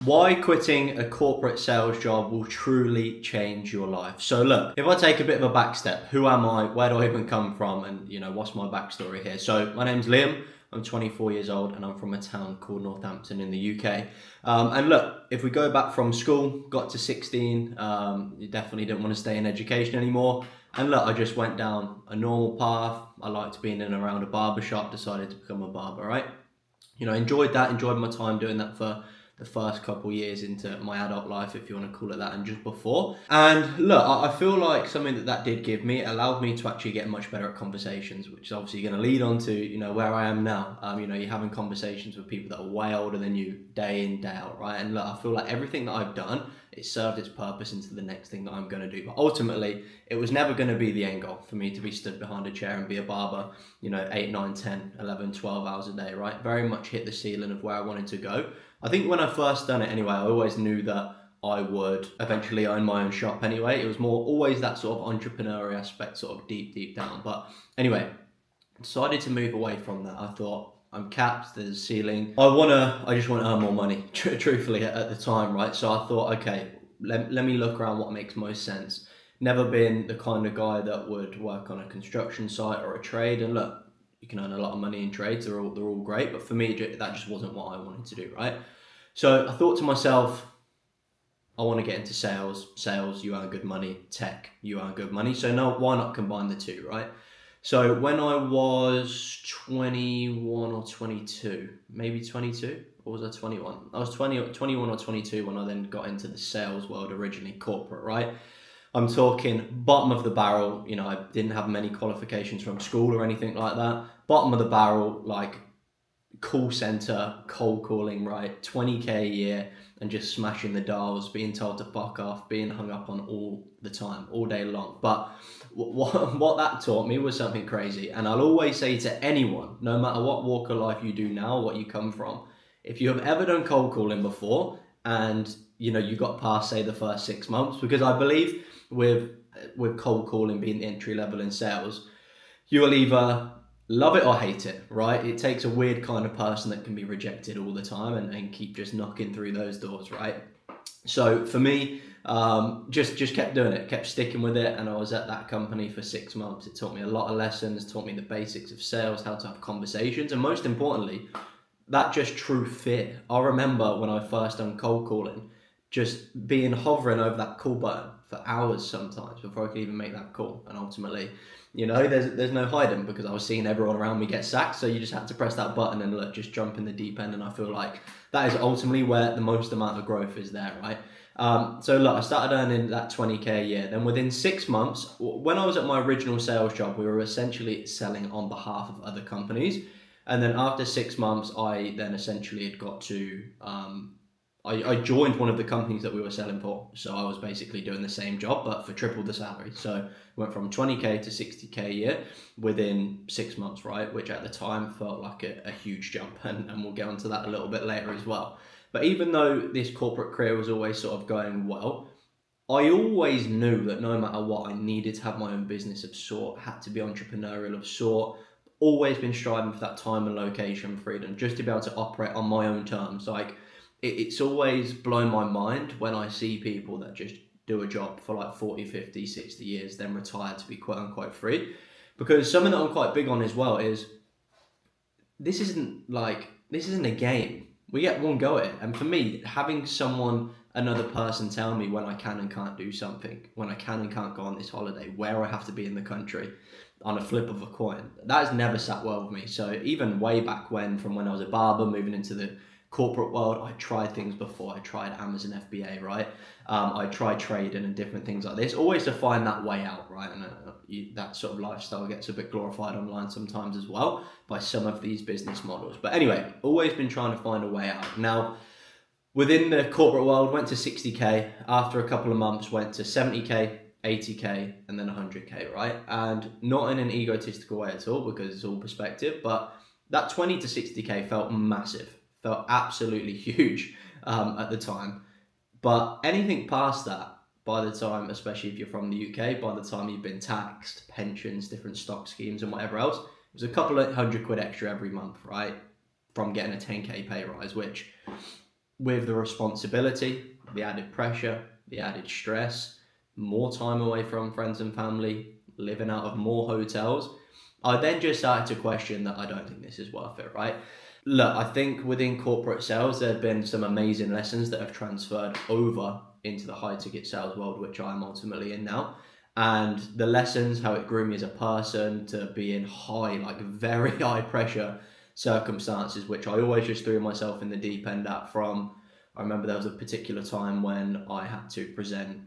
Why quitting a corporate sales job will truly change your life. So look, if I take a bit of a back step, who am I? Where do I even come from? And what's my backstory here? So my name's Liam. I'm 24 years old and I'm from a town called Northampton in the UK. And look, if we go back from school, got to 16, you definitely didn't want to stay in education anymore. And look, I just went down a normal path. I liked being in and around a barber shop, decided to become a barber, right? Enjoyed that, enjoyed my time doing that for the first couple years into my adult life, if you want to call it that, and just before. And look, I feel like something that did give me, it allowed me to actually get much better at conversations, which is obviously going to lead on to, where I am now. You're having conversations with people that are way older than you day in, day out, right? And look, I feel like everything that I've done, it served its purpose into the next thing that I'm going to do. But ultimately, it was never going to be the end goal for me to be stood behind a chair and be a barber, 8, 9, 10, 11, 12 hours a day, right? Very much hit the ceiling of where I wanted to go. I think when I first done it anyway, I always knew that I would eventually own my own shop anyway. It was more always that sort of entrepreneurial aspect, sort of deep down. But anyway, decided to move away from that. I thought, I'm capped, there's a ceiling. I just want to earn more money, truthfully, at the time, right? So I thought, okay, let me look around what makes most sense. Never been the kind of guy that would work on a construction site or a trade. And look, you can earn a lot of money in trades, they're all great. But for me, that just wasn't what I wanted to do, right? So I thought to myself, I want to get into sales. Sales, you earn good money. Tech, you earn good money. So no, why not combine the two, right? So when I was 21 or 22, maybe 22, or was I 21? I was 21 or 22 when I then got into the sales world, originally corporate, right? I'm talking bottom of the barrel. I didn't have many qualifications from school or anything like that. Bottom of the barrel, like call center, cold calling, right? 20k a year and just smashing the dials, being told to fuck off, being hung up on all the time, all day long. But what that taught me was something crazy. And I'll always say to anyone, no matter what walk of life you do now, what you come from, if you have ever done cold calling before and you got past, say, the first 6 months, because I believe with cold calling being the entry level in sales, you will either love it or hate it, right? It takes a weird kind of person that can be rejected all the time and keep just knocking through those doors, right? So for me, just kept doing it, kept sticking with it, and I was at that company for 6 months. It taught me a lot of lessons, taught me the basics of sales, how to have conversations, and most importantly, that just true fear. I remember when I first done cold calling, just being hovering over that call button for hours sometimes before I could even make that call. And ultimately, there's no hiding because I was seeing everyone around me get sacked. So you just had to press that button and look, just jump in the deep end. And I feel like that is ultimately where the most amount of growth is there, right? So look, I started earning that 20k a year. Then within 6 months, when I was at my original sales job, we were essentially selling on behalf of other companies. And then after 6 months, I then essentially had got to, I joined one of the companies that we were selling for. So I was basically doing the same job, but for triple the salary. So went from 20k to 60k a year within 6 months, right? Which at the time felt like a huge jump. And we'll get onto that a little bit later as well. But even though this corporate career was always sort of going well, I always knew that no matter what, I needed to have my own business of sort, had to be entrepreneurial of sort, always been striving for that time and location freedom, just to be able to operate on my own terms. Like, it's always blown my mind when I see people that just do a job for like 40, 50, 60 years, then retire to be quote unquote free. Because something that I'm quite big on as well is this isn't a game. We get one go at it. And for me, having another person tell me when I can and can't do something, when I can and can't go on this holiday, where I have to be in the country on a flip of a coin, that has never sat well with me. So even way back from when I was a barber, moving into the corporate world, I tried things before. I tried Amazon FBA, right? I tried trading and different things like this, always to find that way out, right? And that sort of lifestyle gets a bit glorified online sometimes as well by some of these business models. But anyway, always been trying to find a way out. Now, within the corporate world, went to 60k. After a couple of months, went to 70k, 80k, and then 100k, right? And not in an egotistical way at all, because it's all perspective, but that 20 to 60k felt massive, felt absolutely huge at the time. But anything past that, by the time, especially if you're from the UK, by the time you've been taxed, pensions, different stock schemes and whatever else, it was a couple of £100 extra every month, right? From getting a 10k pay rise, which with the responsibility, the added pressure, the added stress, more time away from friends and family, living out of more hotels, I then just started to question that I don't think this is worth it, right? Look, I think within corporate sales, there have been some amazing lessons that have transferred over into the high ticket sales world, which I'm ultimately in now. And the lessons, how it grew me as a person to be in high, like very high pressure circumstances, which I always just threw myself in the deep end at from. I remember there was a particular time when I had to present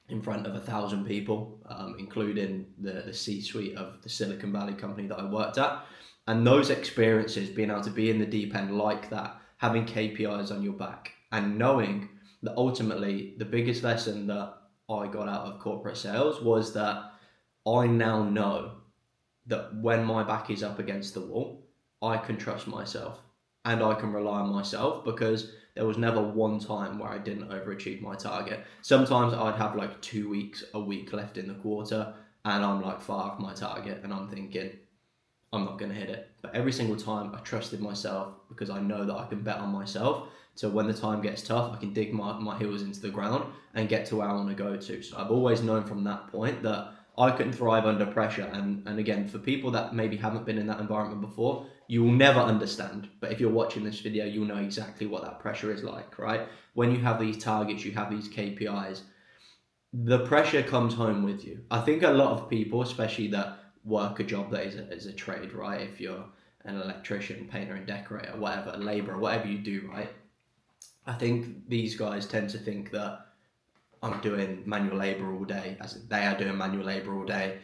in front of 1,000 people, including the C-suite of the Silicon Valley company that I worked at. And those experiences, being able to be in the deep end like that, having KPIs on your back, and knowing that ultimately the biggest lesson that I got out of corporate sales was that I now know that when my back is up against the wall, I can trust myself and I can rely on myself, because there was never one time where I didn't overachieve my target. Sometimes I'd have like 2 weeks, a week left in the quarter, and I'm like far off my target, and I'm thinking, I'm not going to hit it. But every single time I trusted myself, because I know that I can bet on myself. So when the time gets tough, I can dig my heels into the ground and get to where I want to go to. So I've always known from that point that I can thrive under pressure. And again, for people that maybe haven't been in that environment before, you will never understand. But if you're watching this video, you'll know exactly what that pressure is like, right? When you have these targets, you have these KPIs, the pressure comes home with you. I think a lot of people, especially that work a job that is a trade, right? If you're an electrician, painter and decorator, whatever, labourer, whatever you do, right? I think these guys tend to think that I'm doing manual labour all day, as they are doing manual labour all day.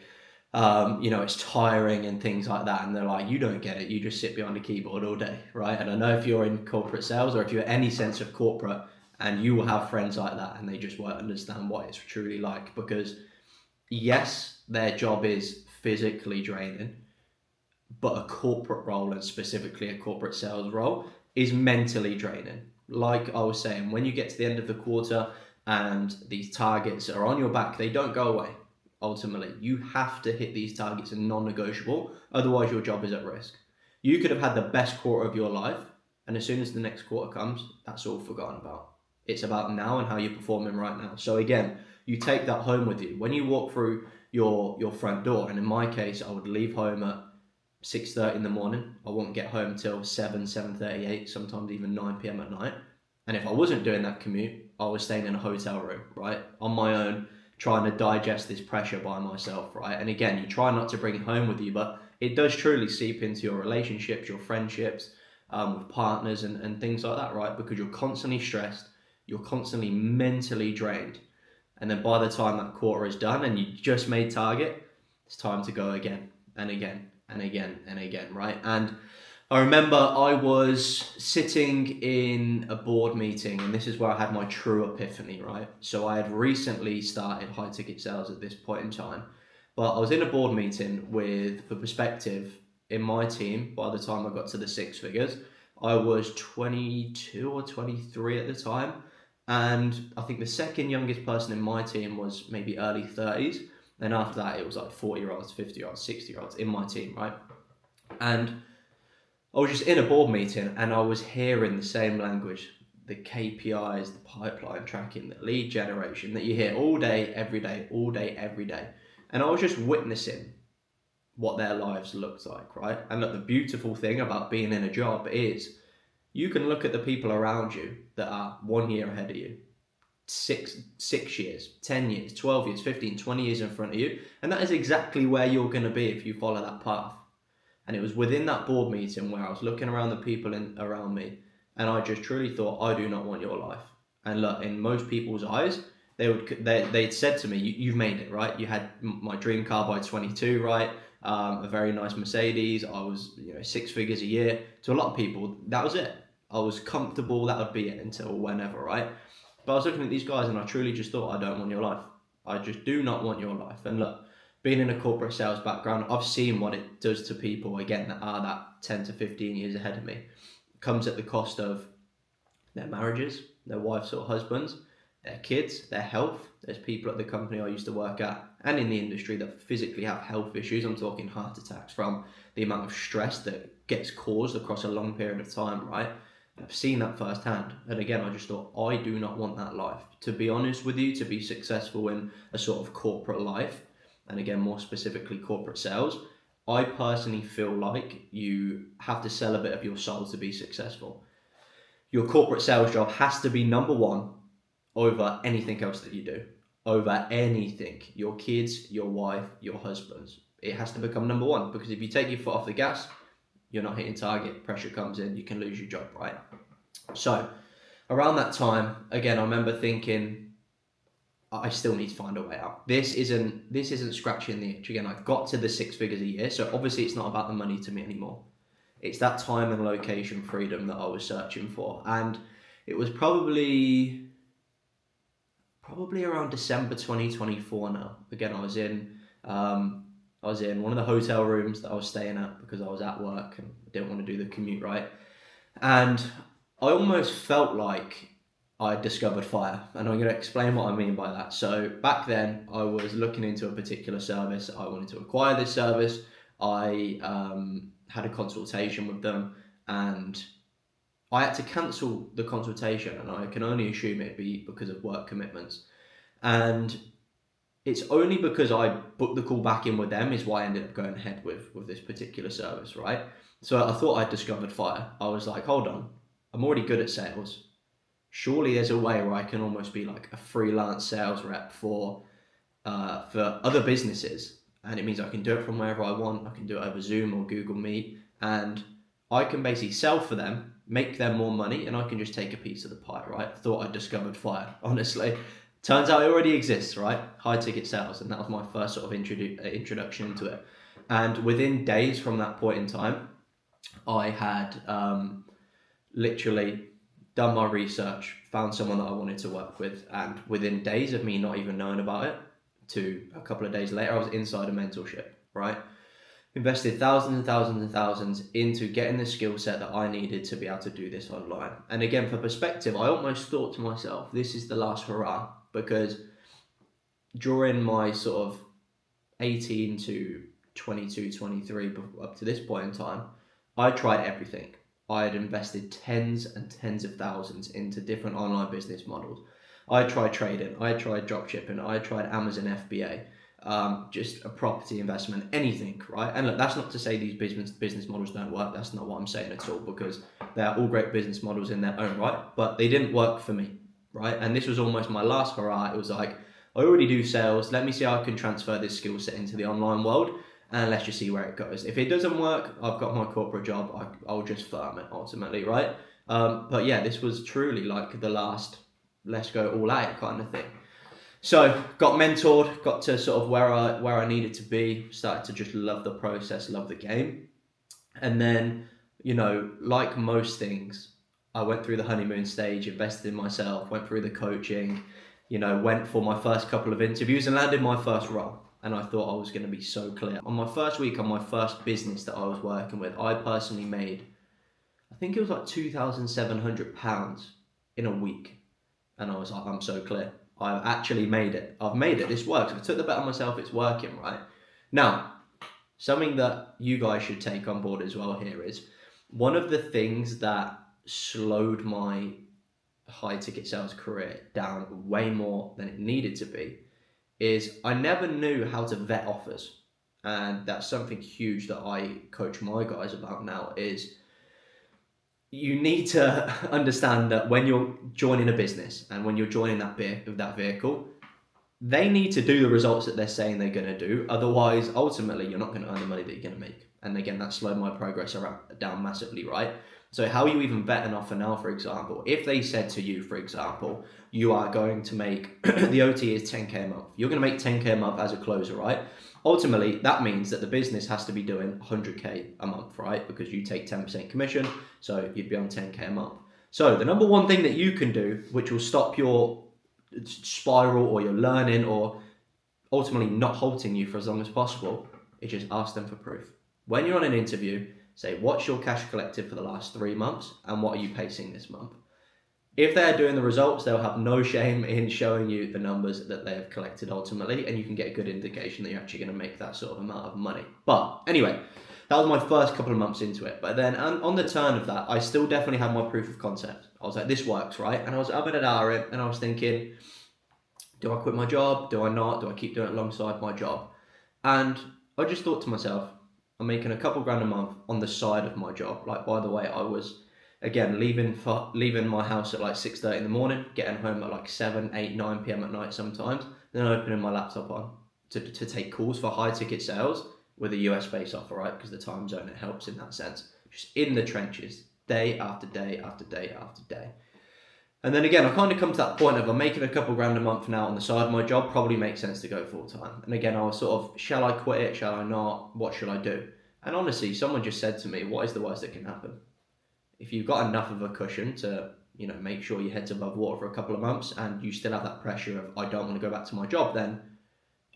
It's tiring and things like that. And they're like, you don't get it. You just sit behind a keyboard all day, right? And I know if you're in corporate sales, or if you're any sense of corporate, and you will have friends like that, and they just won't understand what it's truly like, because yes, their job is physically draining, but a corporate role, and specifically a corporate sales role, is mentally draining. Like I was saying, when you get to the end of the quarter and these targets are on your back, they don't go away. Ultimately, you have to hit these targets, and non-negotiable, otherwise your job is at risk. You could have had the best quarter of your life, and as soon as the next quarter comes, that's all forgotten about. It's about now and how you're performing right now. So again, you take that home with you. When you walk through your front door, and in my case, I would leave home at 6:30 in the morning. I wouldn't get home till 7:38, sometimes even 9 p.m. at night. And if I wasn't doing that commute, I was staying in a hotel room, right? On my own, trying to digest this pressure by myself, right? And again, you try not to bring it home with you, but it does truly seep into your relationships, your friendships, with partners and things like that, right? Because you're constantly stressed, you're constantly mentally drained. And then by the time that quarter is done and you just made target, it's time to go again and again and again and again, right? And I remember I was sitting in a board meeting, and this is where I had my true epiphany, right? So I had recently started high ticket sales at this point in time, but I was in a board meeting with, for perspective, in my team, by the time I got to the six figures, I was 22 or 23 at the time. And I think the second youngest person in my team was maybe early 30s. Then after that, it was like 40-year-olds, 50-year-olds, 60-year-olds in my team, right? And I was just in a board meeting, and I was hearing the same language, the KPIs, the pipeline tracking, the lead generation that you hear all day, every day, all day, every day. And I was just witnessing what their lives looked like, right? And look, the beautiful thing about being in a job is you can look at the people around you that are 1 year ahead of you, six years, 10 years, 12 years, 15, 20 years in front of you. And that is exactly where you're going to be if you follow that path. And it was within that board meeting where I was looking around the people around me, and I just truly thought, I do not want your life. And look, in most people's eyes, they'd said to me, you've made it, right? You had my dream car by 22, right? A very nice Mercedes. I was, 6 figures a year. To a lot of people, that was it. I was comfortable. That would be it until whenever, right? But I was looking at these guys, and I truly just thought, I don't want your life. I just do not want your life. And look, being in a corporate sales background, I've seen what it does to people, again, that are that 10 to 15 years ahead of me. It comes at the cost of their marriages, their wives or husbands, their kids, their health. There's people at the company I used to work at and in the industry that physically have health issues. I'm talking heart attacks from the amount of stress that gets caused across a long period of time, right? I've seen that firsthand. And again, I just thought, I do not want that life. To be honest with you, to be successful in a sort of corporate life, and again, more specifically, corporate sales, I personally feel like you have to sell a bit of your soul to be successful. Your corporate sales job has to be number one over anything else that you do, over anything, your kids, your wife, your husbands. It has to become number one, because if you take your foot off the gas, you're not hitting target, pressure comes in, you can lose your job, right? So around that time, again, I remember thinking, I still need to find a way out. This isn't scratching the itch. Again, I've got to the 6 figures a year, so obviously it's not about the money to me anymore. It's that time and location freedom that I was searching for. And it was probably around December 2024 now. Again, I was in one of the hotel rooms that I was staying at because I was at work and I didn't want to do the commute, right? And I almost felt like I discovered fire, and I'm going to explain what I mean by that. So back then, I was looking into a particular service. I wanted to acquire this service. I had a consultation with them, and I had to cancel the consultation, and I can only assume it'd be because of work commitments. And it's only because I booked the call back in with them is why I ended up going ahead with this particular service, right? So I thought I'd discovered fire. I was like, hold on, I'm already good at sales. Surely there's a way where I can almost be like a freelance sales rep for other businesses. And it means I can do it from wherever I want. I can do it over Zoom or Google Meet. And I can basically sell for them, make them more money, and I can just take a piece of the pie, right? I thought I discovered fire, honestly. Turns out it already exists, right? High ticket sales. And that was my first sort of introduction into it. And within days from that point in time, I had literally done my research, found someone that I wanted to work with, and within days of me not even knowing about it, to a couple of days later, I was inside a mentorship, right? Invested thousands and thousands and thousands into getting the skill set that I needed to be able to do this online. And again, for perspective, I almost thought to myself, this is the last hurrah, because during my sort of 18 to 22, 23, up to this point in time, I tried everything. I had invested tens and tens of thousands into different online business models. I tried trading, I tried dropshipping, I tried Amazon FBA, just a property investment, anything, right? And look, that's not to say these business models don't work. That's not what I'm saying at all, because they're all great business models in their own right, but they didn't work for me, right? And this was almost my last hurrah. It was like, I already do sales. Let me see how I can transfer this skill set into the online world, and let's just see where it goes. If it doesn't work, I've got my corporate job. I'll just firm it ultimately, right? But yeah, this was truly like the last, let's go all out kind of thing. So got mentored, got to sort of where I needed to be, started to just love the process, love the game. And then, you know, like most things, I went through the honeymoon stage, invested in myself, went through the coaching, you know, went for my first couple of interviews and landed my first role. And I thought I was going to be so clear. On my first week, on my first business that I was working with, I personally made, I think it was like £2,700 in a week. And I was like, I'm so clear. I've actually made it. I've made it. This works. If I took the bet on myself, it's working, right? Now, something that you guys should take on board as well here is one of the things that slowed my high ticket sales career down way more than it needed to be is I never knew how to vet offers. And that's something huge that I coach my guys about now is you need to understand that when you're joining a business and when you're joining that vehicle, they need to do the results that they're saying they're going to do. Otherwise, ultimately, you're not going to earn the money that you're going to make. And again, that slowed my progress down massively, right? So how you even vet an offer now, for example, if they said to you, for example, you are going to make, the OT is 10K a month. You're going to make 10K a month as a closer, right? Ultimately, that means that the business has to be doing 100K a month, right? Because you take 10% commission, so you'd be on 10K a month. So the number one thing that you can do, which will stop your spiral or your learning or ultimately not halting you for as long as possible, is just ask them for proof. When you're on an interview, say, what's your cash collected for the last 3 months and what are you pacing this month? If they're doing the results, they'll have no shame in showing you the numbers that they have collected ultimately, and you can get a good indication that you're actually going to make that sort of amount of money. But anyway, that was my first couple of months into it. But then on the turn of that, I still definitely had my proof of concept. I was like, this works, right? And I was up in an hour and I was thinking, do I quit my job? Do I not? Do I keep doing it alongside my job? And I just thought to myself, I'm making a couple grand a month on the side of my job. Like, by the way, I was, again, leaving my house at like 6:30 in the morning, getting home at like 7, 8, 9 p.m. at night sometimes, then opening my laptop on to take calls for high ticket sales with a US based offer, right? Because the time zone, it helps in that sense. Just in the trenches, day after day after day after day. And then again, I kind of come to that point of I'm making a couple grand a month now on the side of my job, probably makes sense to go full time. And again, I was sort of, shall I quit it? Shall I not? What should I do? And honestly, someone just said to me, what is the worst that can happen? If you've got enough of a cushion to, make sure your head's above water for a couple of months and you still have that pressure of, I don't want to go back to my job, then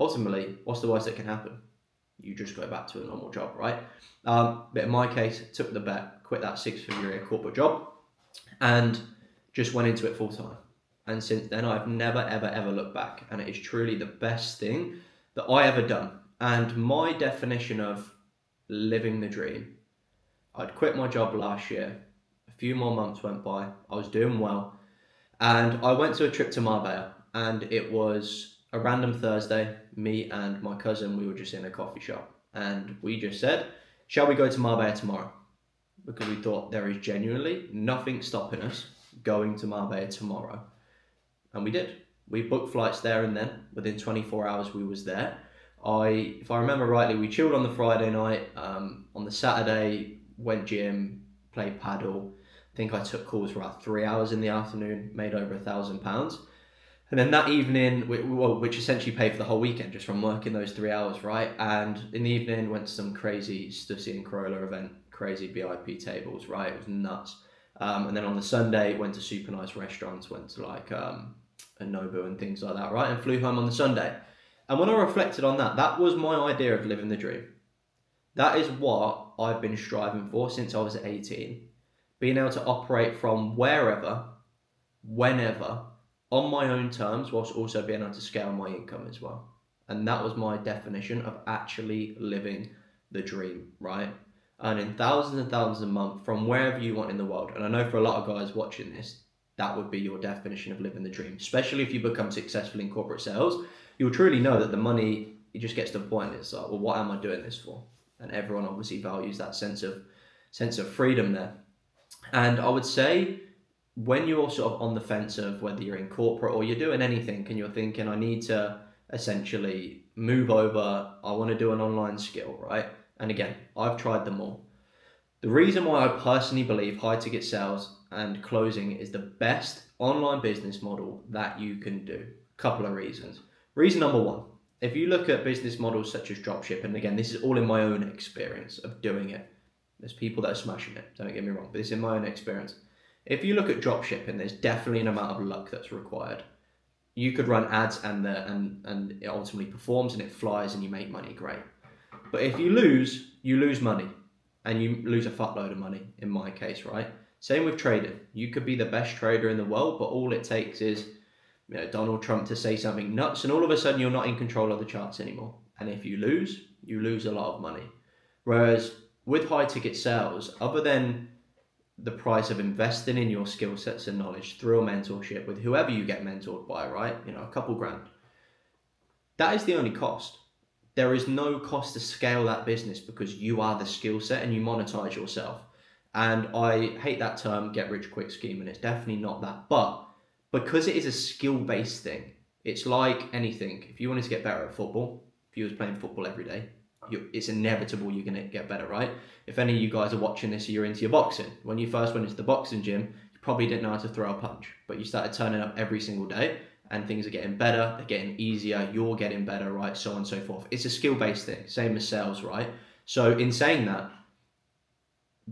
ultimately, what's the worst that can happen? You just go back to a normal job, right? But in my case, took the bet, quit that 6-figure corporate job and just went into it full time. And since then, I've never, ever, ever looked back. And it is truly the best thing that I ever done. And my definition of living the dream, I'd quit my job last year. A few more months went by. I was doing well. And I went to a trip to Marbella. And it was a random Thursday. Me and my cousin, we were just in a coffee shop. And we just said, shall we go to Marbella tomorrow? Because we thought there is genuinely nothing stopping us going to Marbella tomorrow. And we did. We booked flights there and then. Within 24 hours we was there. If I remember rightly, we chilled on the Friday night. On the Saturday, went gym, played paddle. I think I took calls for about 3 hours in the afternoon, made over £1,000. And then that evening, which essentially paid for the whole weekend just from working those 3 hours, right? And in the evening, went to some crazy Stussy and Corolla event, crazy VIP tables, right? It was nuts. And then on the Sunday, went to super nice restaurants, went to like a Nobu and things like that, right? And flew home on the Sunday. And when I reflected on that, that was my idea of living the dream. That is what I've been striving for since I was 18. Being able to operate from wherever, whenever, on my own terms, whilst also being able to scale my income as well. And that was my definition of actually living the dream, right? Earning thousands and thousands a month from wherever you want in the world. And I know for a lot of guys watching this, that would be your definition of living the dream. Especially if you become successful in corporate sales, you'll truly know that the money, it just gets to the point, it's like, well, what am I doing this for? And everyone obviously values that sense of freedom there. And I would say, when you're sort of on the fence of whether you're in corporate or you're doing anything and you're thinking, I need to essentially move over, I want to do an online skill, right? And again, I've tried them all. The reason why I personally believe high ticket sales and closing is the best online business model that you can do. Couple of reasons. Reason number one, if you look at business models such as dropship, and again, this is all in my own experience of doing it. There's people that are smashing it, don't get me wrong, but it's in my own experience. If you look at dropshipping, there's definitely an amount of luck that's required. You could run ads and it ultimately performs and it flies and you make money, great. But if you lose money, and you lose a fuckload of money in my case, right? Same with trading. You could be the best trader in the world, but all it takes is Donald Trump to say something nuts and all of a sudden you're not in control of the charts anymore. And if you lose a lot of money. Whereas with high ticket sales, other than the price of investing in your skill sets and knowledge through a mentorship with whoever you get mentored by, right? A couple grand. That is the only cost. There is no cost to scale that business because you are the skill set and you monetize yourself. And I hate that term, get rich quick scheme, and it's definitely not that. But because it is a skill-based thing, it's like anything. If you wanted to get better at football, if you was playing football every day, it's inevitable you're going to get better, right? If any of you guys are watching this, you're into your boxing. When you first went into the boxing gym, you probably didn't know how to throw a punch, but you started turning up every single day and things are getting better, they're getting easier, you're getting better, right? So on and so forth. It's a skill-based thing, same as sales, right? So in saying that,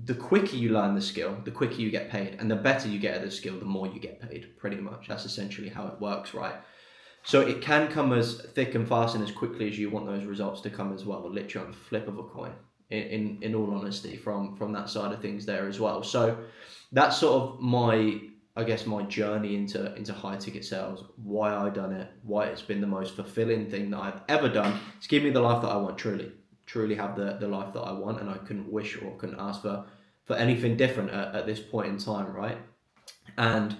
the quicker you learn the skill, the quicker you get paid, and the better you get at the skill, the more you get paid, pretty much. That's essentially how it works, right? So it can come as thick and fast and as quickly as you want those results to come as well, literally on the flip of a coin, in all honesty, from that side of things there as well. So that's sort of my journey into high ticket sales, why I done it, why it's been the most fulfilling thing that I've ever done. It's given me the life that I want, truly. truly have the life that I want, and I couldn't wish or couldn't ask for anything different at this point in time, right? And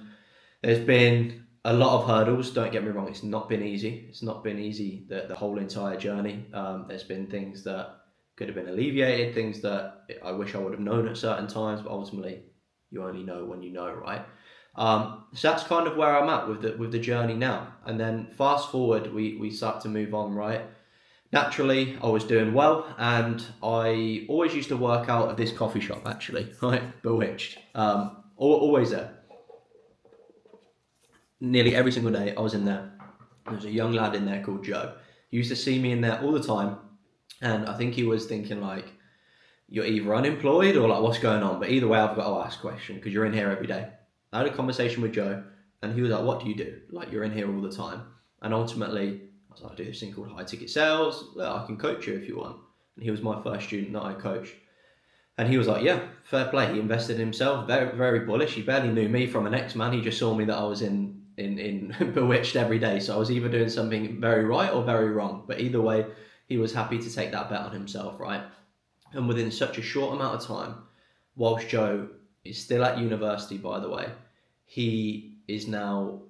there's been a lot of hurdles, don't get me wrong, it's not been easy. It's not been easy the whole entire journey. There's been things that could have been alleviated, things that I wish I would have known at certain times, but ultimately you only know when you know, right? So that's kind of where I'm at with the journey now. And then fast forward, we start to move on, right? Naturally, I was doing well, and I always used to work out of this coffee shop, actually, right? Bewitched. Always there. Nearly every single day I was in there. There was a young lad in there called Joe. He used to see me in there all the time, and I think he was thinking like, you're either unemployed or like, what's going on? But either way, I've got to ask a question because you're in here every day. I had a conversation with Joe, and he was like, what do you do? Like, you're in here all the time. And ultimately, I was like, I do this thing called high ticket sales. I can coach you if you want. And he was my first student that I coached. And he was like, yeah, fair play. He invested in himself, very, very bullish. He barely knew me from an ex-man. He just saw me that I was in Bewitched every day. So I was either doing something very right or very wrong. But either way, he was happy to take that bet on himself, right? And within such a short amount of time, whilst Joe is still at university, by the way, he is now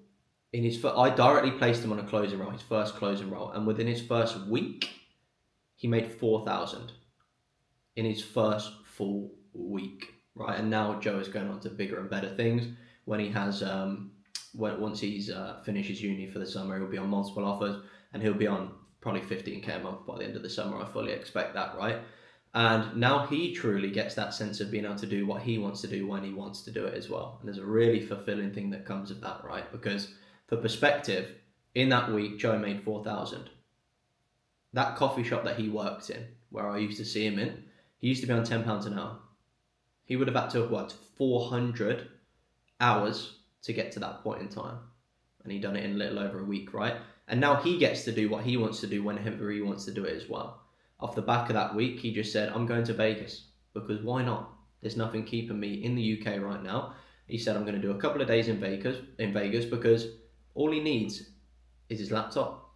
in his I directly placed him on a closing role, his first closing role, and within his first week, he made 4,000 in his first full week, right? And now Joe is going on to bigger and better things. When he has, once he's finishes uni for the summer, he'll be on multiple offers, and he'll be on probably 15k a month by the end of the summer. I fully expect that, right? And now he truly gets that sense of being able to do what he wants to do when he wants to do it as well. And there's a really fulfilling thing that comes of that, right? Because for perspective, in that week, Joe made 4,000. That coffee shop that he worked in, where I used to see him in, he used to be on £10 an hour. He would have had to have worked 400 hours to get to that point in time. And he'd done it in a little over a week, right? And now he gets to do what he wants to do whenever he wants to do it as well. Off the back of that week, he just said, I'm going to Vegas, because why not? There's nothing keeping me in the UK right now. He said, I'm going to do a couple of days in Vegas because all he needs is his laptop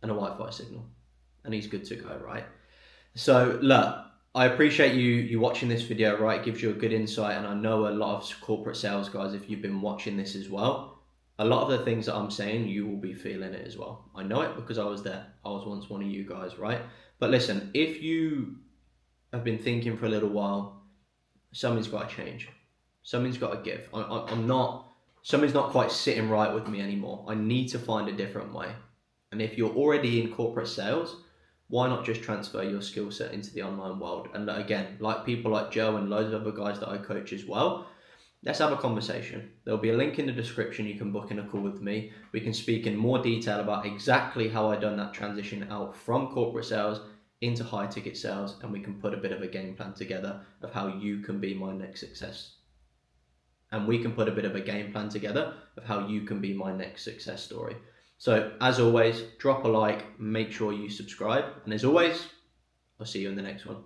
and a Wi-Fi signal, and he's good to go, right? So look, I appreciate you watching this video, right? It gives you a good insight, and I know a lot of corporate sales guys, if you've been watching this as well, a lot of the things that I'm saying, you will be feeling it as well. I know it because I was there. I was once one of you guys, right? But listen, if you have been thinking for a little while, something's got to change. Something's got to give. Something's not quite sitting right with me anymore. I need to find a different way. And if you're already in corporate sales, why not just transfer your skill set into the online world? And again, like people like Joe and loads of other guys that I coach as well, let's have a conversation. There'll be a link in the description. You can book in a call with me. We can speak in more detail about exactly how I done that transition out from corporate sales into high ticket sales, and we can put a bit of a game plan together of how you can be my next success. And we can put a bit of a game plan together of how you can be my next success story. So as always, drop a like, make sure you subscribe. And as always, I'll see you in the next one.